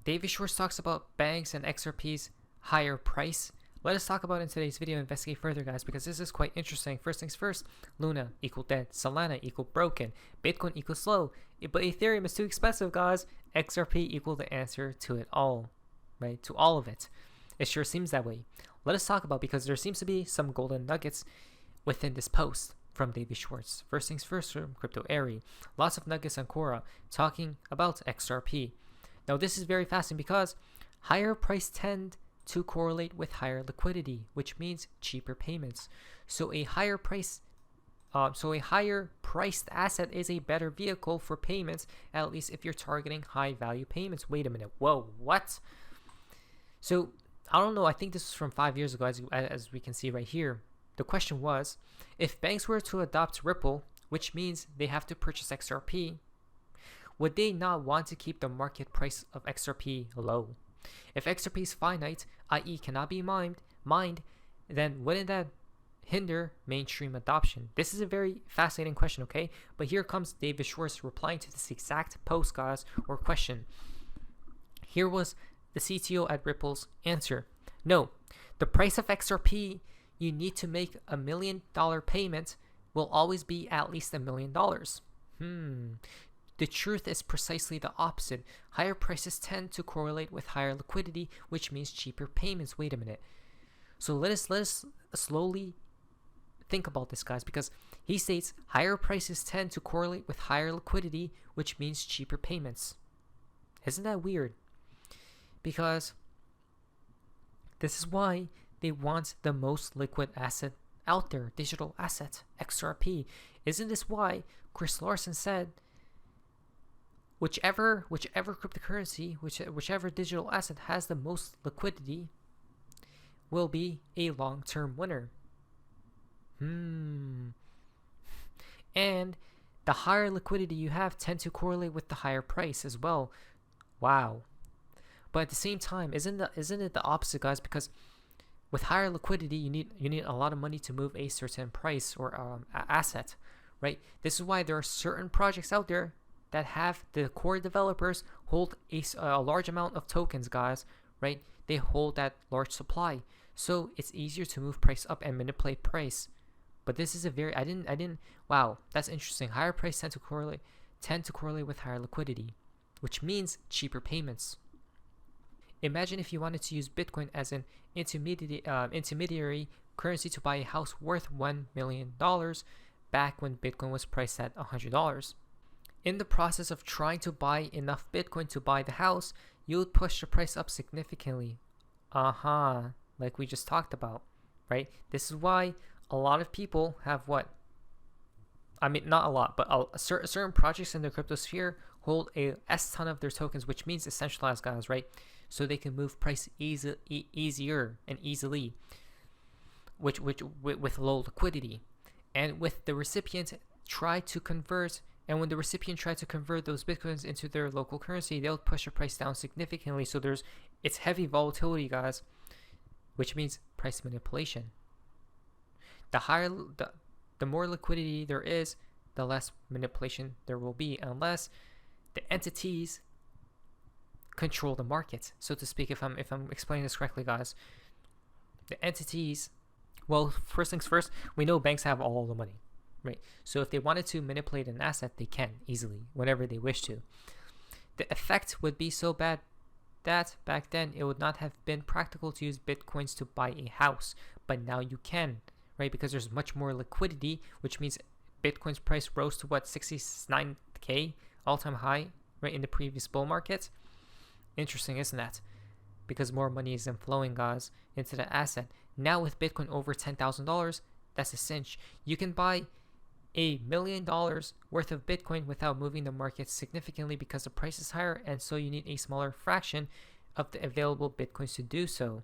David Schwartz talks about banks and XRP's higher price. Let us talk about it in today's video and investigate further, guys, because this is quite interesting. First things first, Luna equal dead, Solana equal broken, Bitcoin equal slow, but Ethereum is too expensive, guys. XRP equal the answer to it all, right? To all of it. It sure seems that way. Let us talk about, because there seems to be some golden nuggets within this post from David Schwartz. First things first, from Crypto Airy. Lots of nuggets on Quora talking about XRP. Now this is very fascinating because higher price tend to correlate with higher liquidity, which means cheaper payments. So a higher priced asset is a better vehicle for payments, at least if you're targeting high value payments. Wait a minute. Whoa, what? So I don't know. I think this was from 5 years ago, as we can see right here. The question was, if banks were to adopt Ripple, which means they have to purchase XRP, would they not want to keep the market price of XRP low? If XRP is finite, i.e. cannot be mined, then wouldn't that hinder mainstream adoption? This is a very fascinating question, okay? But here comes David Schwartz replying to this exact post, guys, or question. Here was the CTO at Ripple's answer. No, the price of XRP you need to make $1 million payment will always be at least $1 million. The truth is precisely the opposite. Higher prices tend to correlate with higher liquidity, which means cheaper payments. Wait a minute. So let us slowly think about this, guys, because he states higher prices tend to correlate with higher liquidity, which means cheaper payments. Isn't that weird? Because this is why they want the most liquid asset out there, digital asset, XRP. Isn't this why Chris Larsen said whichever cryptocurrency, whichever digital asset has the most liquidity will be a long-term winner? And the higher liquidity you have tend to correlate with the higher price as well. Wow. But at the same time, isn't it the opposite, guys? Because with higher liquidity, you need a lot of money to move a certain price or asset, right? This is why there are certain projects out there that have the core developers hold a large amount of tokens, guys, right? They hold that large supply, so it's easier to move price up and manipulate price. But this is a very wow, that's interesting. Higher price tend to correlate with higher liquidity, which means cheaper payments. Imagine if you wanted to use Bitcoin as an intermediary currency to buy a house worth $1 million back when Bitcoin was priced at $100. In the process of trying to buy enough Bitcoin to buy the house, you would push the price up significantly. Like we just talked about, right? This is why a lot of people have what? I mean, not a lot, but certain projects in the crypto sphere hold a ton of their tokens, which means decentralized, guys, right? So they can move price easier and easily, with low liquidity. And with the recipient try to convert, and when the recipient try to convert those Bitcoins into their local currency, they'll push the price down significantly. So it's heavy volatility, guys, which means price manipulation. The more liquidity there is, the less manipulation there will be, unless the entities control the market, so to speak. If I'm explaining this correctly, guys, the entities. Well, first things first, we know banks have all the money, right? So if they wanted to manipulate an asset, they can easily, whenever they wish to. The effect would be so bad that back then it would not have been practical to use Bitcoins to buy a house, but now you can, right? Because there's much more liquidity, which means Bitcoin's price rose to what, 69K all-time high, right, in the previous bull market. Interesting, isn't that? Because more money is flowing, guys, into the asset. Now with Bitcoin over $10,000, that's a cinch. You can buy $1 million worth of Bitcoin without moving the market significantly because the price is higher, and so you need a smaller fraction of the available Bitcoins to do so.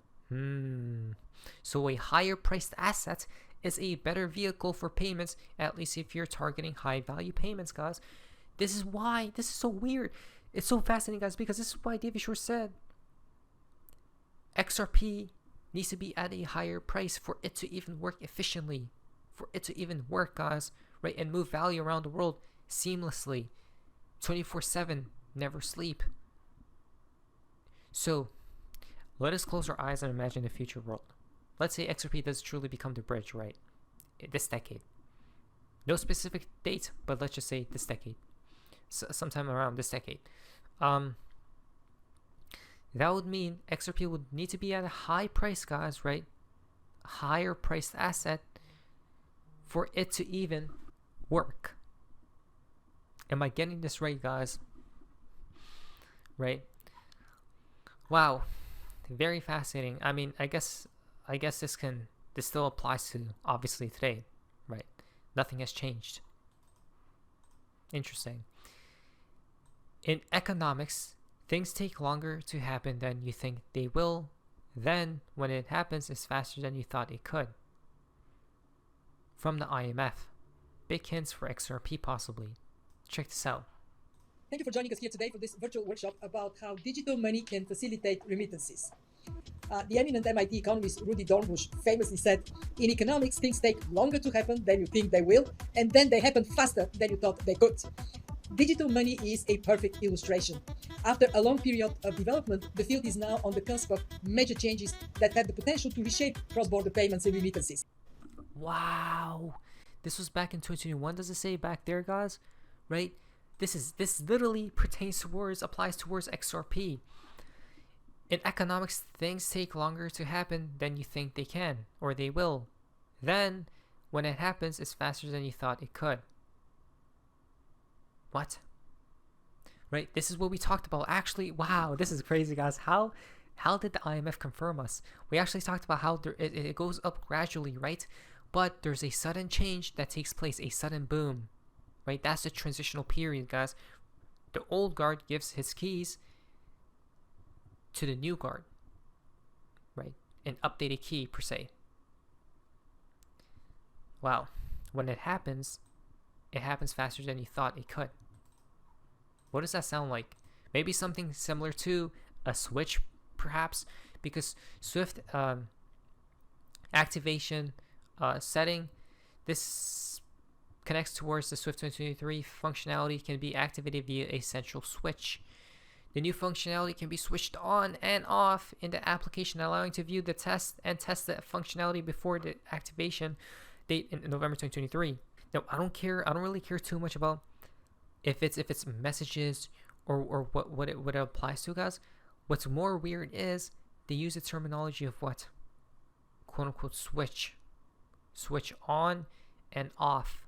So a higher priced asset is a better vehicle for payments, at least if you're targeting high value payments, guys. This is why this is so weird. It's so fascinating, guys, because this is why David Schwartz said XRP needs to be at a higher price for it to even work efficiently, for it to even work, guys, right, and move value around the world seamlessly, 24/7, never sleep. So let us close our eyes and imagine the future world. Let's say XRP does truly become the bridge, right? This decade. No specific date, but let's just say this decade. Sometime around this decade. That would mean XRP would need to be at a high price, guys, right? Higher priced asset for it to even work. Am I getting this right, guys? Right? Wow. Very fascinating. I mean, I guess this still applies to obviously today, right? Nothing has changed. Interesting. In economics, things take longer to happen than you think they will. Then, when it happens, it's faster than you thought it could. From the IMF. Big hints for XRP possibly. Check this out. Thank you for joining us here today for this virtual workshop about how digital money can facilitate remittances. The eminent MIT economist Rudy Dornbush famously said, in economics, things take longer to happen than you think they will, and then they happen faster than you thought they could. Digital money is a perfect illustration. After a long period of development, the field is now on the cusp of major changes that have the potential to reshape cross-border payments and remittances. Wow. This was back in 2021. Does it say back there, guys? Right? This literally applies towards XRP. In economics, things take longer to happen than you think they can, or they will. Then, when it happens, it's faster than you thought it could. What? Right? This is what we talked about. Actually, wow, this is crazy, guys. How did the IMF confirm us? We actually talked about how it goes up gradually, right? But there's a sudden change that takes place, a sudden boom, right? That's the transitional period, guys. The old guard gives his keys to the new guard, right? An updated key, per se. Wow. When it happens faster than you thought it could. What does that sound like? Maybe something similar to a switch, perhaps, because Swift activation setting, this connects towards the Swift 2023 functionality can be activated via a central switch. The new functionality can be switched on and off in the application, allowing to view the test and test the functionality before the activation date in November 2023. Now, I don't really care too much about if it's messages or what it applies to, guys. What's more weird is they use the terminology of what? Quote unquote switch on and off.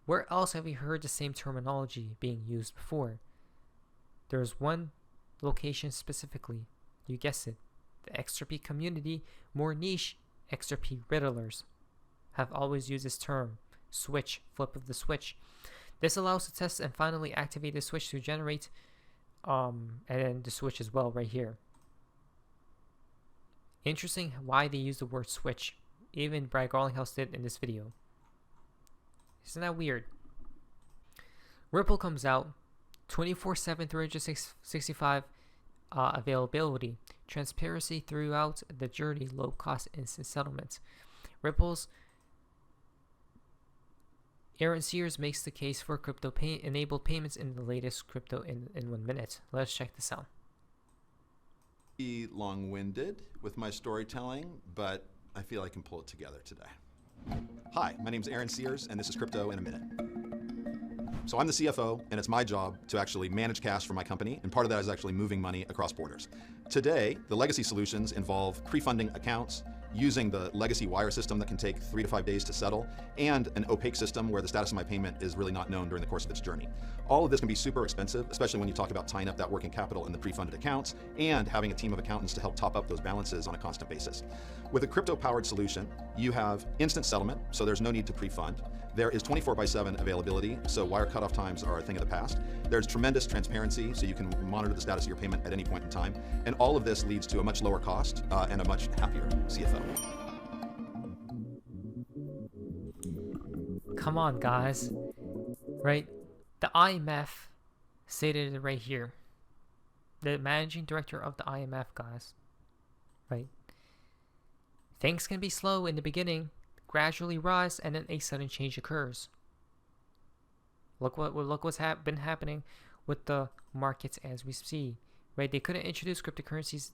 Where else have we heard the same terminology being used before? There's one location specifically, you guessed it, the XRP community, more niche XRP riddlers have always used this term, switch, flip of the switch. This allows to test and finally activate the switch to generate, and then the switch as well right here. Interesting why they use the word switch, even Brad Garlinghouse did in this video. Isn't that weird? Ripple comes out, 24/7, 365 availability, transparency throughout the journey, low cost instant settlement. Ripple's Aaron Sears makes the case for crypto enabled payments in the latest crypto in 1 minute. Let's check this out. Be long-winded with my storytelling, but I feel I can pull it together today. Hi, my name is Aaron Sears, and this is Crypto in a Minute. So I'm the CFO, and it's my job to actually manage cash for my company, and part of that is actually moving money across borders. Today, the legacy solutions involve pre-funding accounts, using the legacy wire system that can take 3 to 5 days to settle, and an opaque system where the status of my payment is really not known during the course of its journey. All of this can be super expensive, especially when you talk about tying up that working capital in the pre-funded accounts and having a team of accountants to help top up those balances on a constant basis. With a crypto-powered solution, you have instant settlement, so there's no need to pre-fund. There is 24/7 availability, so wire cutoff times are a thing of the past. There's tremendous transparency, so you can monitor the status of your payment at any point in time. And all of this leads to a much lower cost and a much happier CFO. Come on, guys. Right? The IMF stated it right here. The managing director of the IMF, guys. Right? Things can be slow in the beginning, gradually rise, and then a sudden change occurs. Look what's been happening with the markets as we see. right? They couldn't introduce cryptocurrencies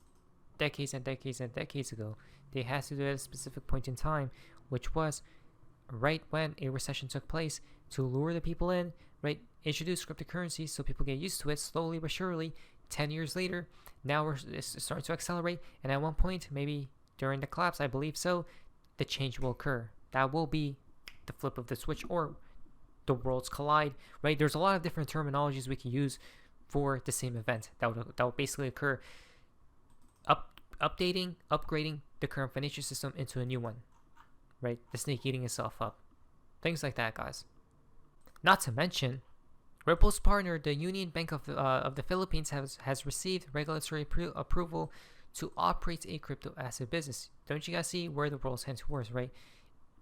decades and decades and decades ago. They had to do it at a specific point in time, which was right when a recession took place, to lure the people in, right? Introduce cryptocurrencies so people get used to it slowly but surely. 10 years later, now it's starting to accelerate, and at one point, maybe during the collapse, I believe so, the change will occur. That will be the flip of the switch, or the worlds collide, right? There's a lot of different terminologies we can use for the same event that would basically occur. Updating, upgrading the current financial system into a new one, right? The snake eating itself up. Things like that, guys. Not to mention, Ripple's partner, the Union Bank of the Philippines, has received regulatory approval to operate a crypto asset business. Don't you guys see where the world's heading towards, right?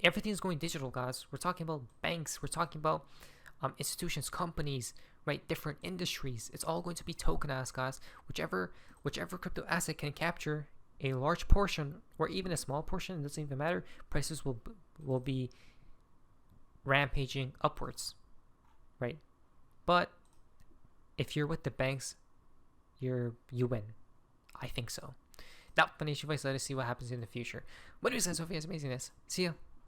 Everything's going digital, guys. We're talking about banks. We're talking about institutions, companies, right? Different industries. It's all going to be tokenized, guys. Whichever crypto asset can capture a large portion or even a small portion, it doesn't even matter. Prices will be rampaging upwards, right? But if you're with the banks, you win. I think so. Now, financial advice. Let us see what happens in the future. What is that, Sophia's amazingness? See ya.